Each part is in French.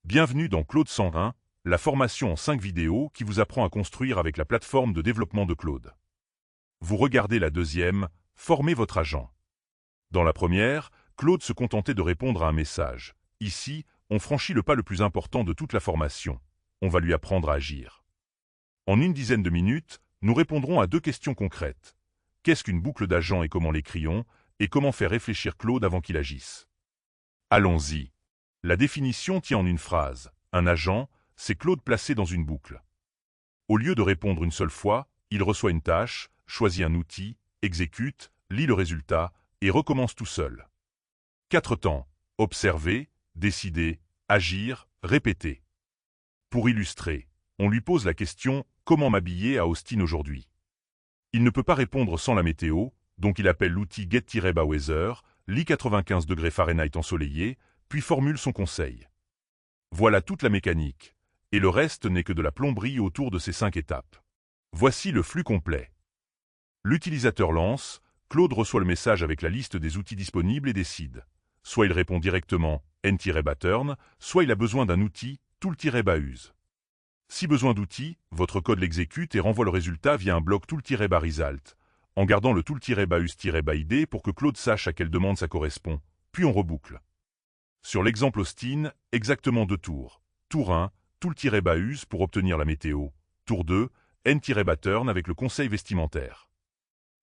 Bienvenue dans Claude 101, la formation en 5 vidéos qui vous apprend à construire avec la plateforme de développement de Claude. Vous regardez la deuxième, Formez votre agent. Dans la première, Claude se contentait de répondre à un message. Ici, on franchit le pas le plus important de toute la formation. On va lui apprendre à agir. En une dizaine de minutes, nous répondrons à 2 questions concrètes. Qu'est-ce qu'une boucle d'agent et comment l'écrions, et comment faire réfléchir Claude avant qu'il agisse. Allons-y. La définition tient en une phrase. Un agent, c'est Claude placé dans une boucle. Au lieu de répondre une seule fois, il reçoit une tâche, choisit un outil, exécute, lit le résultat et recommence tout seul. 4 temps. Observer, décider, agir, répéter. Pour illustrer, on lui pose la question « Comment m'habiller à Austin aujourd'hui ?» Il ne peut pas répondre sans la météo, donc il appelle l'outil Get-Weather, lit 95 degrés Fahrenheit ensoleillé, puis formule son conseil. Voilà toute la mécanique, et le reste n'est que de la plomberie autour de ces 5 étapes. Voici le flux complet. L'utilisateur lance, Claude reçoit le message avec la liste des outils disponibles et décide. Soit il répond directement N-Baturn, soit il a besoin d'un outil Tool-Use. Si besoin d'outils, votre code l'exécute et renvoie le résultat via un bloc Tool-Result, en gardant le Tool-Use-ID pour que Claude sache à quelle demande ça correspond, puis on reboucle. Sur l'exemple Austin, exactement 2 tours. Tour 1, Tool-Use pour obtenir la météo. Tour 2, N-Baturn avec le conseil vestimentaire.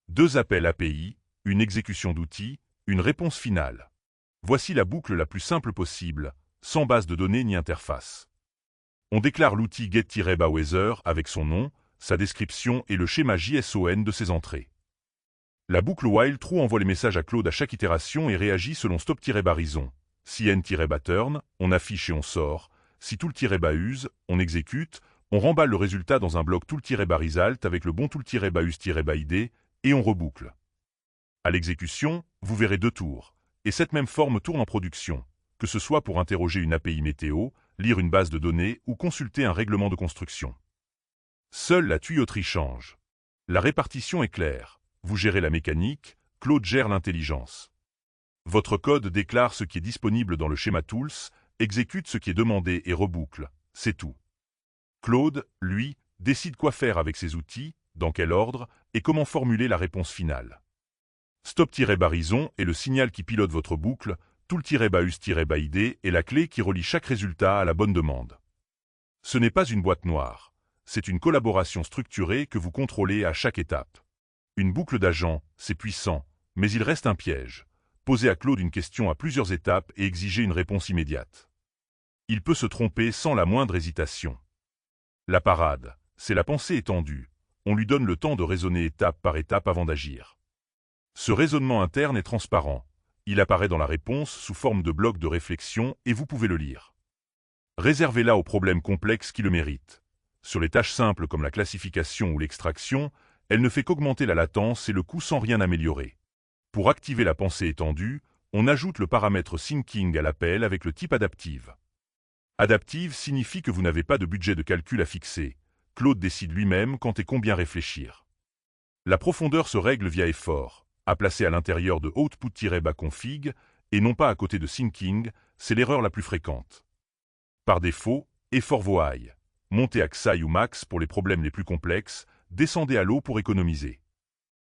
2 appels API, une exécution d'outils, une réponse finale. Voici la boucle la plus simple possible, sans base de données ni interface. On déclare l'outil Get-Weather avec son nom, sa description et le schéma JSON de ses entrées. La boucle while true envoie les messages à Claude à chaque itération et réagit selon stop-reason. Si N-Baturn, on affiche et on sort. Si Tool-Use, on exécute, on remballe le résultat dans un bloc Tool-Result avec le bon Tool-Use-ID et on reboucle. À l'exécution, vous verrez 2 tours. Et cette même forme tourne en production, que ce soit pour interroger une API météo, lire une base de données ou consulter un règlement de construction. Seule la tuyauterie change. La répartition est claire. Vous gérez la mécanique, Claude gère l'intelligence. Votre code déclare ce qui est disponible dans le schéma Tools, exécute ce qui est demandé et reboucle. C'est tout. Claude, lui, décide quoi faire avec ses outils, dans quel ordre et comment formuler la réponse finale. Stop-Barison est le signal qui pilote votre boucle, Tool-Use-ID est la clé qui relie chaque résultat à la bonne demande. Ce n'est pas une boîte noire, c'est une collaboration structurée que vous contrôlez à chaque étape. Une boucle d'agent, c'est puissant, mais il reste un piège. Poser à Claude une question à plusieurs étapes et exiger une réponse immédiate. Il peut se tromper sans la moindre hésitation. La parade, c'est la pensée étendue. On lui donne le temps de raisonner étape par étape avant d'agir. Ce raisonnement interne est transparent. Il apparaît dans la réponse sous forme de bloc de réflexion et vous pouvez le lire. Réservez-la aux problèmes complexes qui le méritent. Sur les tâches simples comme la classification ou l'extraction, elle ne fait qu'augmenter la latence et le coût sans rien améliorer. Pour activer la pensée étendue, on ajoute le paramètre Thinking à l'appel avec le type Adaptive. Adaptive signifie que vous n'avez pas de budget de calcul à fixer. Claude décide lui-même quand et combien réfléchir. La profondeur se règle via effort, à placer à l'intérieur de output-config et non pas à côté de Thinking, c'est l'erreur la plus fréquente. Par défaut, effort vaut high. Montez à Xi ou max pour les problèmes les plus complexes, descendez à low pour économiser.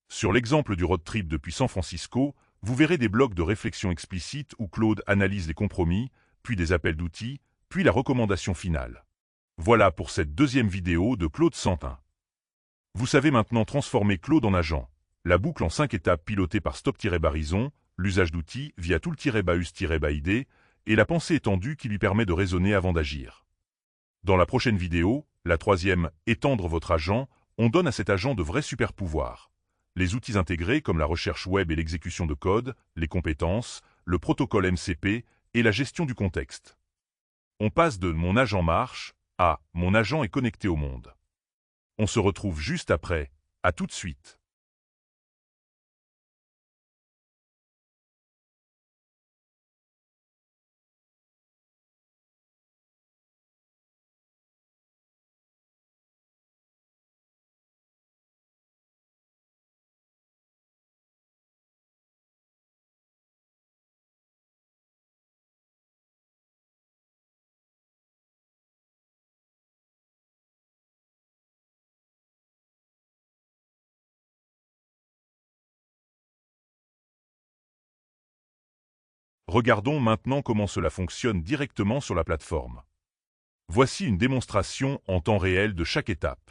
Sur l'exemple du road trip depuis San Francisco, vous verrez des blocs de réflexion explicite où Claude analyse les compromis, puis des appels d'outils, puis la recommandation finale. Voilà pour cette deuxième vidéo de Claude 101. Vous savez maintenant transformer Claude en agent. La boucle en 5 étapes pilotée par Stop-Barison, l'usage d'outils via Tool-Use-ID et la pensée étendue qui lui permet de raisonner avant d'agir. Dans la prochaine vidéo, la troisième, étendre votre agent, on donne à cet agent de vrais super-pouvoirs. Les outils intégrés comme la recherche web et l'exécution de code, les compétences, le protocole MCP et la gestion du contexte. On passe de « mon agent marche » à « mon agent est connecté au monde ». On se retrouve juste après, à tout de suite. Regardons maintenant comment cela fonctionne directement sur la plateforme. Voici une démonstration en temps réel de chaque étape.